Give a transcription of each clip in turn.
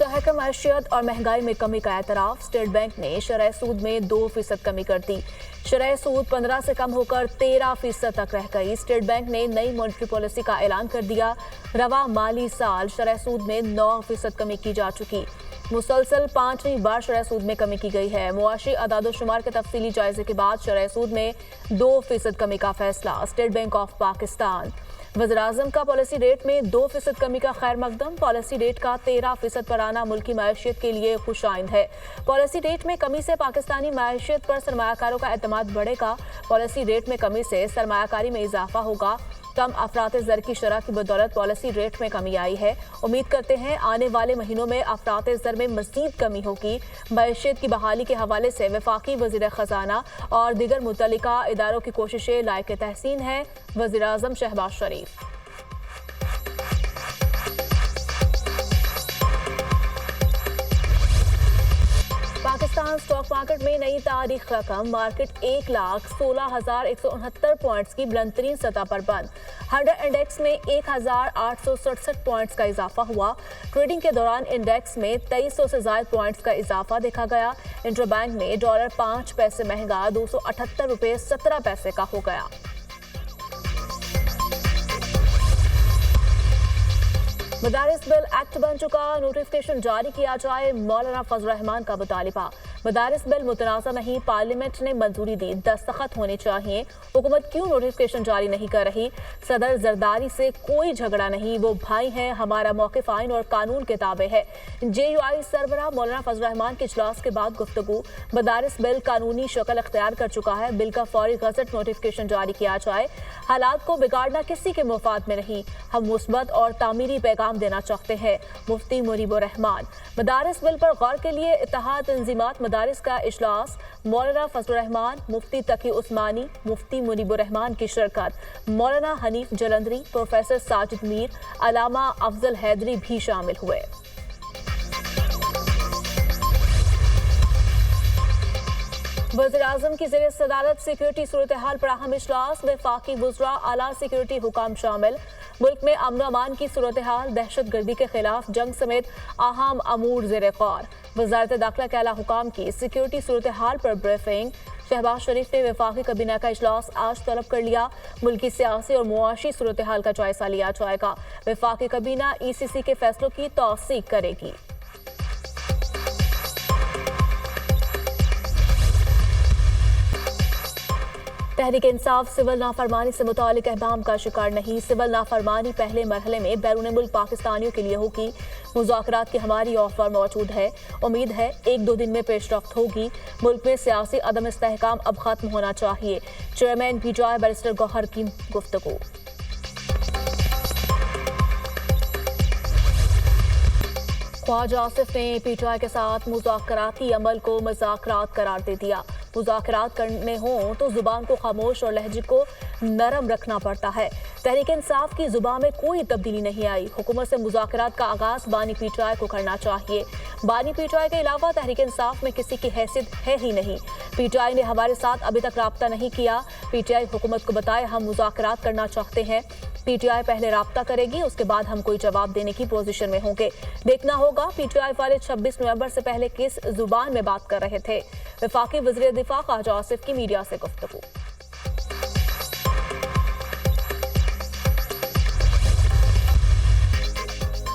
मुस्तहकम मैशियत और महंगाई में कमी का एतराफ। स्टेट बैंक ने शरह सूद में 2% कमी कर दी। शरह सूद 15 से कम होकर 13% तक रह गई। स्टेट बैंक ने नई मॉनेटरी पॉलिसी का ऐलान कर दिया। रवा माली साल शरह सूद में 9% कमी की जा चुकी। मुसलसल 5वीं बार शरह सूद में कमी की गई है। मुआशी अदाद-ओ-शुमार के तफसीली जायजे के बाद शरह सूद में 2% कमी का फैसला। स्टेट बैंक ऑफ पाकिस्तान वज़ीर-ए-आज़म का पॉलिसी रेट में 2% कमी का खैर मकदम। पॉलिसी रेट का 13% पर आना मुल्की मैशियत के लिए खुशाइंद है। पॉलिसी रेट में कमी से पाकिस्तानी मैशियत पर सरमायाकारों का एतमाद बढ़ेगा। पॉलिसी रेट में कमी से सरमायाकारी में इजाफा होगा। कम अफरात ज़र की शरह की बदौलत पॉलिसी रेट में कमी आई है। उम्मीद करते हैं आने वाले महीनों में अफरात ज़र में मज़ीद कमी होगी। मैशियत की बहाली के हवाले से वफाकी वज़ीर ख़जाना और दीगर मुतल्लिका इदारों की कोशिशें लायक तहसीन है। वज़ीर-ए-आज़म शहबाज शरीफ। पाकिस्तान स्टॉक मार्केट में नई तारीख रकम मार्केट 1,16,169 पॉइंट्स की बुलंदतरीन सतह पर बंद। 100 इंडेक्स में 1,867 पॉइंट्स का इजाफा हुआ। ट्रेडिंग के दौरान इंडेक्स में 2300 से ज्यादा पॉइंट्स का इजाफा देखा गया। इंटरबैंक में डॉलर 5 पैसे महंगा 278 रुपये 17 पैसे का हो गया। मदारिस बिल एक्ट बन चुका, नोटिफिकेशन जारी किया जाए, मौलाना फजल रहमान का मुतालिबा। मदारिस बिल मुतनाज़ा नहीं, पार्लियामेंट ने मंजूरी दी, दस्तखत होने चाहिए। हुकूमत क्यों नोटिफिकेशन जारी नहीं कर रही? सदर जरदारी से कोई झगड़ा नहीं, वो भाई हैं, हमारा मौक़िफ़ आइन और कानून के ताबे है। JUI सरबराह मौलाना फजल रहमान के इजलास के बाद गुफ्तगू। मदारिस बिल कानूनी शक्ल अख्तियार कर चुका है, बिल का फौरी गज़ट नोटिफिकेशन जारी किया जाए। हालात को बिगाड़ना किसी के मुफाद में नहीं, हम मुस्बत और तामीरी पैगाम देना चाहते हैं। मुफ्ती मुनीबुर रहमान। मदारिस बिल पर गौर के लिए इत्तेहाद तंजीमात मदारिस का इजलास। मौलाना फजल रहमान, मुफ्ती तकी उस्मानी, मुफ्ती मुनीबुर रहमान की शिरकत। मौलाना हनीफ जलंधरी, प्रोफेसर साजिद मीर, अलामा अफजल हैदरी भी शामिल हुए। वज़ीर-ए-आज़म की ज़ेर सदारत सिक्योरिटी सूरत हाल पर अहम इजलास। वफाकी वुज़रा, आला सिक्योरिटी हुकाम शामिल। मुल्क में अमन अमान की सूरत हाल, दहशत गर्दी के खिलाफ जंग समेत अहम अमूर ज़ेर गौर। वज़ारत दाखिला के आला हुकाम की सिक्योरिटी सूरत हाल पर ब्रीफिंग। शहबाज शरीफ ने वफाकी काबीना का इजलास आज तलब कर लिया। मुल्की सियासी और मुआशी सूरत हाल का जायजा लिया जाएगा। वफाकी काबीना ECC के फैसलों की तौसीक करेगी। तहरीक इंसाफ सिविल नाफरमानी से मुतालिक अहकाम का शिकार नहीं। सिविल नाफरमानी पहले मरहले में बैरून मुल्क पाकिस्तानियों के लिए होगी। मुज़ाकरात की हमारी ऑफर मौजूद है। उम्मीद है 1-2 दिन में पेशरफ्त होगी। मुल्क में सियासी अदम इस्तेहकाम अब खत्म होना चाहिए। चेयरमैन PTI बैरिस्टर गौहर की गुफ्तगू। ख्वाजा आसिफ ने PTI के साथ मुज़ाकराती अमल को मुज़ाकरात करार दे दिया। मुज़ाकरात करने हों तो जुबान को खामोश और लहजे को नरम रखना पड़ता है। तहरीक इंसाफ की जुबान में कोई तब्दीली नहीं आई। हुकूमत से मुज़ाकरात का आगाज बानी PTI को करना चाहिए। बानी PTI के अलावा तहरीक इंसाफ में किसी की हैसियत है ही नहीं। PTI ने हमारे साथ अभी तक राब्ता नहीं किया। PTI हुकूमत को बताए हम मुज़ाकरात करना चाहते हैं। PTI पहले राब्ता करेगी, उसके बाद हम कोई जवाब देने की पोजीशन में होंगे। देखना होगा PTI वाले 26 नवंबर से पहले किस जुबान में बात कर रहे थे। वफाकी वज़ीर दिफा ख्वाजा आसिफ की मीडिया से गुफ्तगू।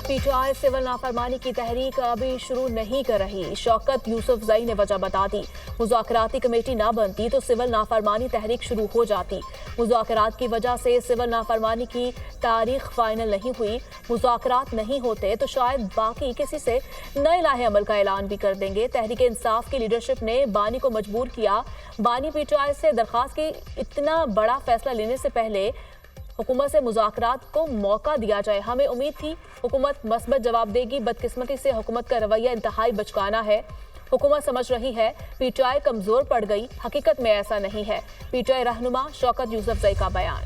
PTI सिविल नाफरमानी की तहरीक अभी शुरू नहीं कर रही। शौकत यूसुफजई ने वजह बता दी। मुज़ाकराती कमेटी ना बनती तो सिविल नाफरमानी तहरीक शुरू हो जाती। मुज़ाकरात की वजह से सिविल नाफरमानी की तारीख फाइनल नहीं हुई। मुज़ाकरात नहीं होते तो शायद बाकी किसी से नए लाहे अमल का ऐलान भी कर देंगे। तहरीक इंसाफ की लीडरशिप ने बानी को मजबूर किया। बानी PTI से दरख्वास्त की इतना बड़ा फैसला लेने से पहले हुकूमत से मुज़ाकरात को मौका दिया जाए। हमें उम्मीद थी हुकूमत मस्बत जवाब देगी। बदकिस्मती से हुकूमत का रवैया इंतहाई बचकाना है। हुकूमत समझ रही है PTI कमजोर पड़ गई, हकीकत में ऐसा नहीं है। PTI रहनुमा शौकत यूसुफजई का बयान।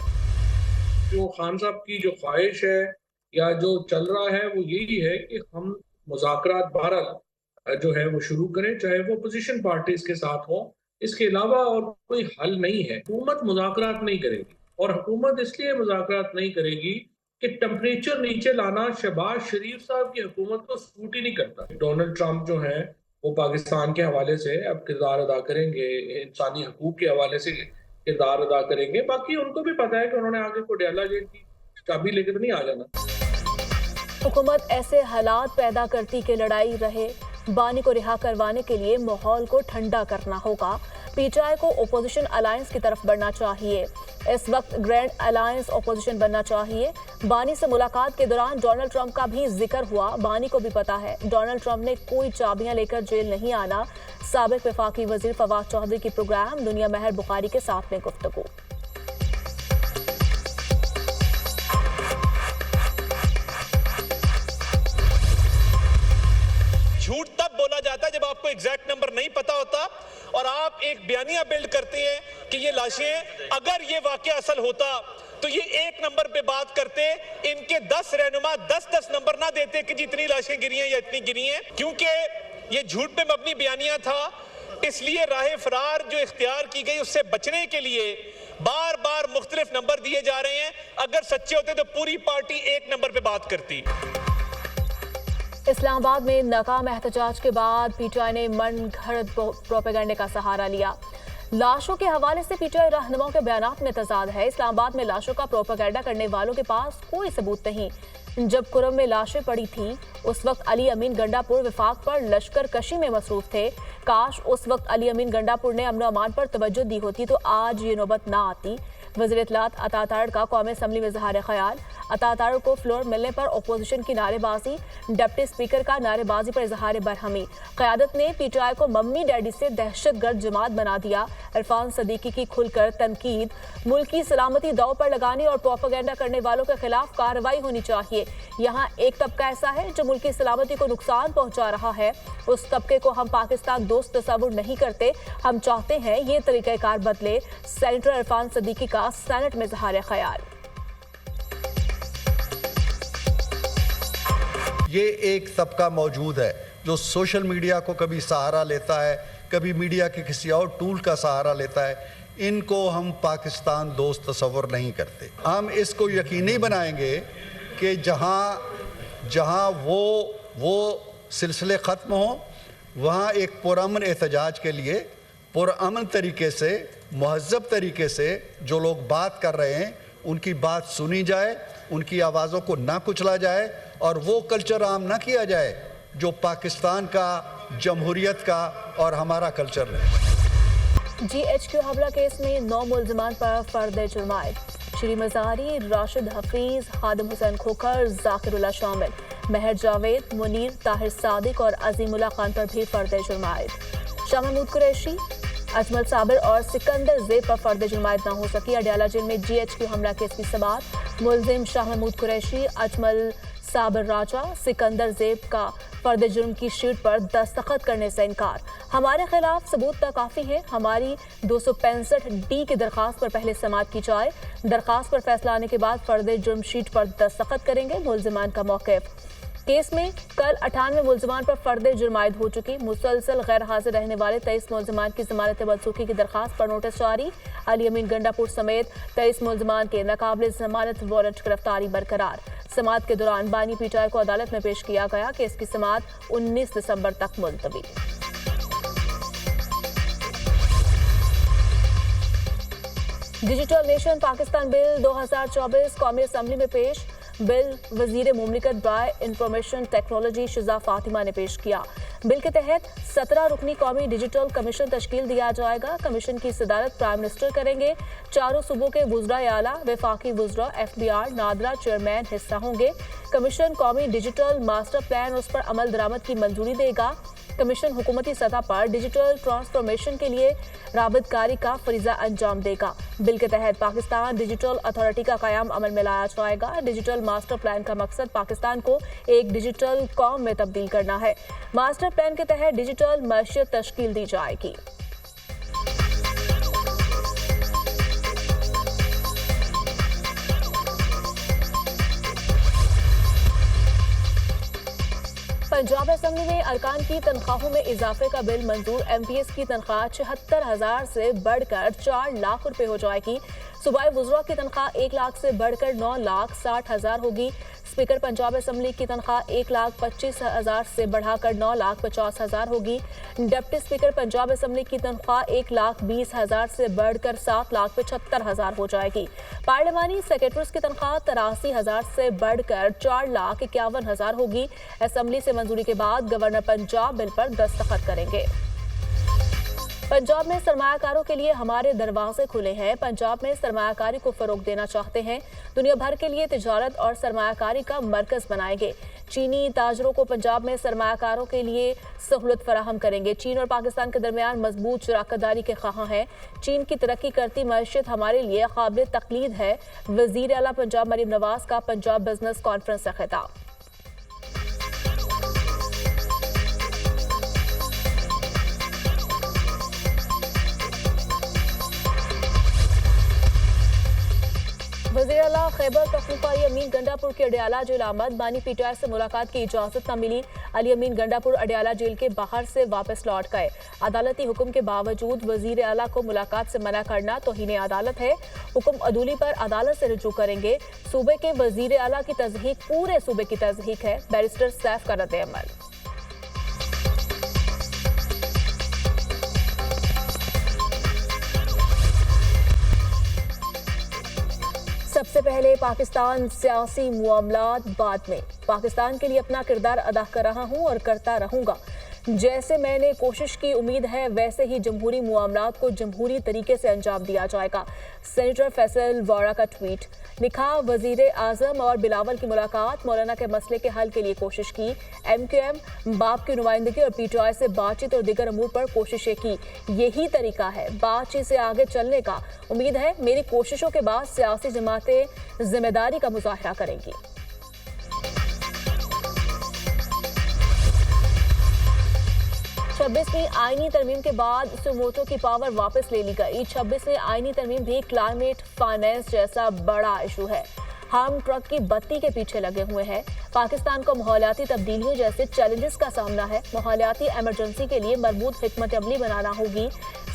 जो खान साहब की जो ख्वाहिश है या जो चल रहा है वो यही है कि हम मुज़ाकरात बहरहाल जो है वो शुरू करें, चाहे वो अपोजिशन पार्टीज के साथ हो। इसके अलावा और कोई हल नहीं है। हुकूमत मुज़ाकरात नहीं करेगी और हुकूमत इसलिए मुज़ाकरात नहीं करेगी कि टेम्परेचर नीचे लाना शहबाज शरीफ साहब की हुकूमत को सूट ही नहीं करता। डोनाल्ड ट्रंप जो है वो पाकिस्तान के हवाले से अब किरदार अदा करेंगे, इंसानी हकूक के हवाले से किरदार अदा करेंगे। बाकी उनको भी पता है कि उन्होंने आगे कोडियाला जेल की चाबी लेकर नहीं आ जाना। हुकूमत ऐसे हालात पैदा करती कि लड़ाई रहे। बानी को रिहा करवाने के लिए माहौल को ठंडा करना होगा। पीटीआई को ओपोजिशन अलायंस की तरफ बढ़ना चाहिए। इस वक्त ग्रैंड अलायंस ओपोजिशन बनना चाहिए। बानी से मुलाकात के दौरान डोनाल्ड ट्रंप का भी जिक्र हुआ। बानी को भी पता है डोनाल्ड ट्रंप ने कोई चाबियां लेकर जेल नहीं आना। साबिक वफाकी वजीर फवाद चौधरी की प्रोग्राम दुनिया महर बुखारी के साथ में गुफ्तगू। झूठ तब बोला जाता है जब आपको एग्जैक्ट नंबर नहीं पता होता और आप एक बयानिया बिल्ड करते हैं कि ये लाशें, अगर ये वाकया असल होता तो ये एक नंबर पे बात करते, इनके 10 रहनुमा 10-10 नंबर ना देते कि जितनी लाशें गिरी हैं या इतनी गिरी हैं। क्योंकि ये झूठ पे मबनी बयानिया था, इसलिए राह फरार जो इख्तियार की गई उससे बचने के लिए बार बार मुख्तलिफ नंबर दिए जा रहे हैं। अगर सच्चे होते तो पूरी पार्टी एक नंबर पे बात करती। इस्लामाबाद में नाकाम एहतजाज के बाद पीटीआई ने मन घड़त प्रोपेगेंडे का सहारा लिया। लाशों के हवाले से पीटीआई रहनुमाओं के बयानात में तजाद है। इस्लामाबाद में लाशों का प्रोपेगेंडा करने वालों के पास कोई सबूत नहीं। जब कुरम में लाशें पड़ी थीं उस वक्त अली अमीन गंडापुर विफाक पर लश्कर कशी में मसरूफ थे। काश उस वक्त अली अमीन गंडापुर ने अमन अमान पर तवज्जो दी होती तो आज ये नौबत ना आती। वज़ीर इत्तलात अता तारड़ का कौमी असम्बली में इज़हार ख़याल। अता तारड़ को फ्लोर मिलने पर अपोजिशन की नारेबाजी। डिप्टी स्पीकर का नारेबाजी पर इज़हार बरहमी। क़यादत ने पीटीआई को मम्मी डैडी से दहशतगर्द जमात बना दिया। इरफान सदीकी की खुलकर तनकीद। मुल्की सलामती दाव पर लगाने और प्रोपेगेंडा करने वालों के खिलाफ कार्रवाई होनी चाहिए। यहाँ एक तबका ऐसा है जो मुल्की सलामती को नुकसान पहुँचा रहा है। उस तबके को हम पाकिस्तान दोस्त तस्वुर नहीं करते। हम चाहते हैं ये तरीक़ाकार बदले। सेनेटर इरफान सदीकी का सेनेट में इज़हार ख़याल। ये एक तबका मौजूद है जो सोशल मीडिया को कभी सहारा लेता है, कभी मीडिया के किसी और टूल का सहारा लेता है। इनको हम पाकिस्तान दोस्त तस्वुर नहीं करते। हम इसको यकीनी बनाएंगे कि जहाँ वो सिलसिले ख़त्म हो, वहाँ एक पुरअमन एहतजाज के लिए पुरअमन तरीके से, महज़्ज़ब तरीके से जो लोग बात कर रहे हैं उनकी बात सुनी जाए, उनकी आवाज़ों को ना कुचला जाए और वो कल्चर आम ना किया जाए जो पाकिस्तान का, जमहूरियत का और हमारा कल्चर है। GHQ हमला केस में 9 मुल्ज़िमान पर फर्द जुर्माए। श्री मज़ारी, राशिद हफीज, खादिम हुसैन खोखर, जाकिरुल्लाह शामिल। महर जावेद, मुनीर, ताहिर सादिक और अजीमुल्लाह खान पर भी फर्द जुर्माए। शाह महमूद कुरैशी, अजमल साबिर और सिकंदर ज़ेब पर फर्द जुर्मायत न हो सकी। अडयाला जेल में GHQ हमला केस की समाअत। मुलजिम शाह महमूद कुरैशी, अजमल साबिर राजा, सिकंदर ज़ेब का फर्द जुर्म की शीट पर दस्तखत करने से इनकार। हमारे खिलाफ सबूत काफ़ी है। हमारी 265D की दरख्वास्त पर पहले समाअत की जाए। दरख्वास्त पर फैसला आने के बाद फर्द जुर्म शीट पर दस्तखत करेंगे। मुलजिमान का मौक़िफ़। केस में कल 98 मुल्ज़िमान पर फर्द जुर्मायत हो चुकी। मुसलसल गैर हाजिर रहने वाले 23 मुल्ज़िमान की ज़मानत मनसूखी की दरख्वास्त पर नोटिस जारी। अली अमीन गंडापुर समेत 23 मुल्ज़िमान के नाकाबिल ज़मानत वारंट गिरफ्तारी बरकरार। समाअत के दौरान बानी पीटीआई को अदालत में पेश किया गया। केस की समाअत 19 दिसंबर तक मुलतवी। डिजिटल नेशन पाकिस्तान बिल 2024 कौमी असम्बली में पेश। बिल वजीर मुमलिकत बाय इंफॉर्मेशन टेक्नोलॉजी शिजा फातिमा ने पेश किया। बिल के तहत 17 रुकनी कौमी डिजिटल कमीशन तश्कील दिया जाएगा। कमीशन की सदारत प्राइम मिनिस्टर करेंगे। चारों सूबों के वुज़राए आला, वफाकी वुज़रा, FBR, नादरा चेयरमैन हिस्सा होंगे। कमीशन कौमी डिजिटल मास्टर प्लान उस पर अमल दरामद की मंजूरी देगा। कमीशन हुकूमती सतह पर डिजिटल ट्रांसफॉर्मेशन के लिए राबतकारी का फरीजा अंजाम देगा। बिल के तहत पाकिस्तान डिजिटल अथॉरिटी का क़याम अमल में लाया जाएगा। डिजिटल मास्टर प्लान का मकसद पाकिस्तान को एक डिजिटल कौम में तब्दील करना है। मास्टर प्लान के तहत डिजिटल मईशत तश्कील दी जाएगी। पंजाब असम्बली में अरकान की तनख्वाहों में इजाफे का बिल मंजूर। MPS की तनख्वाह 76,000 से बढ़कर 4 लाख रुपए हो जाएगी। सूबाई वुज़रा की तनख्वाह 1 लाख से बढ़कर 9,60,000 होगी। स्पीकर पंजाब असेंबली की तनख्वाह 1,25,000 से बढ़ाकर 9,50,000 होगी। डिप्टी स्पीकर पंजाब असेंबली की तनख्वाह 1,20,000 से बढ़कर 7,75,000 हो जाएगी। पार्लिमानी सेक्रेटरीज की तनख्वाह 83,000 से बढ़कर 4,51,000 होगी। असेंबली से मंजूरी के बाद गवर्नर पंजाब बिल पर दस्तखत करेंगे। पंजाब में सरमायाकारों के लिए हमारे दरवाजे खुले हैं। पंजाब में सरमायाकारी को फरोग देना चाहते हैं। दुनिया भर के लिए तिजारत और सरमायाकारी का मरकज बनाएंगे। चीनी ताजरों को पंजाब में सरमायाकारों के लिए सहूलत फराहम करेंगे। चीन और पाकिस्तान के दरमियान मजबूत शराकतदारी के ख्वाह हैं। चीन की तरक्की करती मईशत हमारे लिए काबिल तकलीद है। वजीर आला पंजाब मरीम नवाज का पंजाब बिजनेस कॉन्फ्रेंस से खिताब। वज़ीर आला खैबर पख्तूनख्वा अली अमीन गंडापुर के अडियाला जेल आमद। बानी पीटीआई से मुलाकात की इजाजत न मिली। अली अमीन गंडापुर अडियाला जेल के बाहर से वापस लौट गए। अदालती हुक्म के बावजूद वज़ीर आला को मुलाकात से मना करना तौहीन अदालत है। हुक्म अदूली पर अदालत से रुजू करेंगे। सूबे के वज़ीर आला की तज़हीक पूरे सूबे की तज़हीक है। बैरिस्टर सैफ का रद्द-ए-अमल। सबसे पहले पाकिस्तान सियासी मामलात बाद में। पाकिस्तान के लिए अपना किरदार अदा कर रहा हूं और करता रहूंगा। जैसे मैंने कोशिश की, उम्मीद है वैसे ही जमहूरी मामलात को जमहूरी तरीके से अंजाम दिया जाएगा। सेनेटर फैसल वारा का ट्वीट। लिखा, वजीर आजम और बिलावल की मुलाकात, मौलाना के मसले के हल के लिए कोशिश की। MQM बाप की नुमाइंदगी और PTI से बातचीत और दीगर अमूर पर कोशिशें की। यही तरीका है बातचीत से आगे चलने का। उम्मीद है मेरी कोशिशों के बाद सियासी जमातें जिम्मेदारी का मुजाहरा करेंगी। 26वीं आईनी तरमीम के बाद सुमोटो की पावर वापस ले ली गई। 26वीं आईनी तरमीम भी क्लाइमेट फाइनेंस जैसा बड़ा इशू है। हम ट्रक की बत्ती के पीछे लगे हुए हैं। पाकिस्तान को माहौलियाती तब्दीलियों जैसे चैलेंजेस का सामना है। माहौलियाती एमरजेंसी के लिए मरबूत हिकमत अमली बनाना होगी।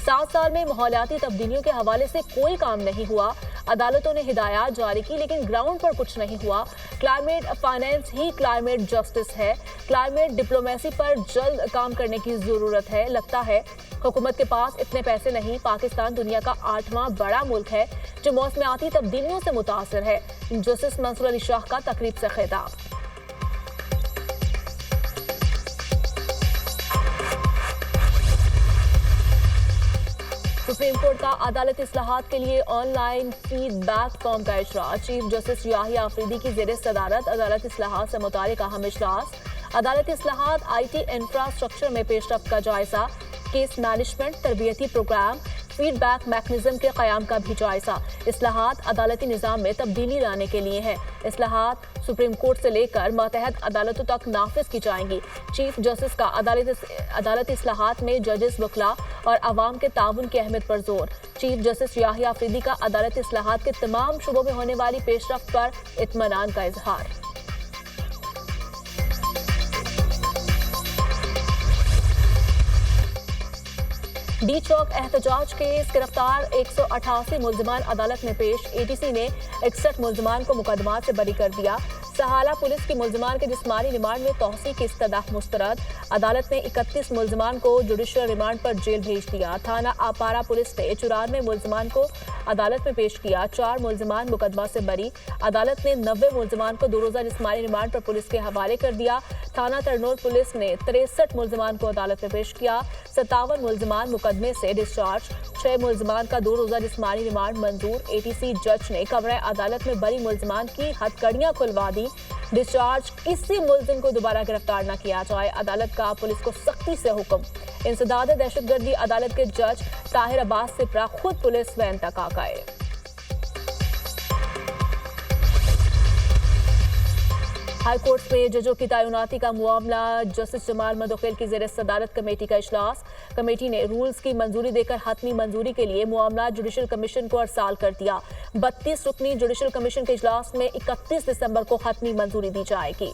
7 साल में माहौलियाती तब्दीलियों के हवाले से कोई काम नहीं हुआ। अदालतों ने हिदायत जारी की लेकिन ग्राउंड पर कुछ नहीं हुआ। क्लाइमेट फाइनेंस ही क्लाइमेट जस्टिस है। क्लाइमेट डिप्लोमेसी पर जल्द काम करने की जरूरत है। लगता है हुकूमत के पास इतने पैसे नहीं। पाकिस्तान दुनिया का 8वां बड़ा मुल्क है जो मौसमियाती तब्दीलियों से मुतासर है। जस्टिस मंसूर अली शाह का तकरीब से खिताब। सुप्रीम कोर्ट का अदालती इस्लाहात के लिए ऑनलाइन फीडबैक फॉर्म का इजरा। चीफ जस्टिस याहिया अफरीदी की ज़ेर सदारत अदालती इस्लाहात से मुतालिक अहम इजलास। अदालती इस्लाहात, IT इंफ्रास्ट्रक्चर में पेशरफ्त का जायजा, केस मैनेजमेंट, तरबियती प्रोग्राम, फीडबैक मैकेनिज्म के क़याम का भी जायजा। इस्लाहात अदालती निज़ाम में तब्दीली लाने के लिए हैं। इस्लाहात सुप्रीम कोर्ट से लेकर मातहत अदालतों तक नाफिज की जाएंगी। चीफ जस्टिस का अदालती इस्लाहात में जजेस, वकला और अवाम के ताउन की अहमियत पर जोर। चीफ जस्टिस याहिया अफरीदी का अदालती इस्लाहात के तमाम शुबों में होने वाली पेशरफ्त पर इत्मीनान का इजहार। डी चौक एहतजाज केस, गिरफ्तार 188 मुल्जिमान अदालत में पेश। ATC ने 61 मुल्जिमान को मुकदमात से बरी कर दिया। सहाला पुलिस की मुल्जिमान के जिस्मानी रिमांड में तौसी की इस्तदाह मुस्तरद। अदालत ने 31 मुल्जिमान को जुडिशल रिमांड पर जेल भेज दिया। थाना आपारा पुलिस ने 94 मुल्जिमान को अदालत में पेश किया। 4 मुल्जिमान मुकदमा से बरी। अदालत ने 90 मुल्जिमान को 2 रोज़ा जिस्मानी रिमांड पर पुलिस के हवाले कर दिया। थाना तरनोल पुलिस ने 63 मुल्जिमान को अदालत में पेश किया। 57 मुल्जिमान मुकदमे से डिस्चार्ज। 6 मुल्जिमान का 2 रोज़ा जिस्मानी रिमांड मंजूर। ATC जज ने कमरे अदालत में बरी मुल्जिमान की हथकड़ियां खुलवा दी। डिस्चार्ज, किसी मुल्जिम को दोबारा गिरफ्तार न किया जाए। अदालत का पुलिस को सख्ती से हुक्म। इंसदाद दहशतगर्दी अदालत के जज ताहिर अब्बास सिपरा खुद पुलिस वैन तक आ गए। हाई कोर्ट में जजों की तैनाती का मामला, जस्टिस जमाल मदोखेल की ज़ेर सदारत कमेटी का इजलास। कमेटी ने रूल्स की मंजूरी देकर हतमी मंजूरी के लिए मामला जुडिशल कमीशन को अरसाल कर दिया। 32 रुकनी जुडिशल कमीशन के इजलास में 31 दिसंबर को हतमी मंजूरी दी जाएगी।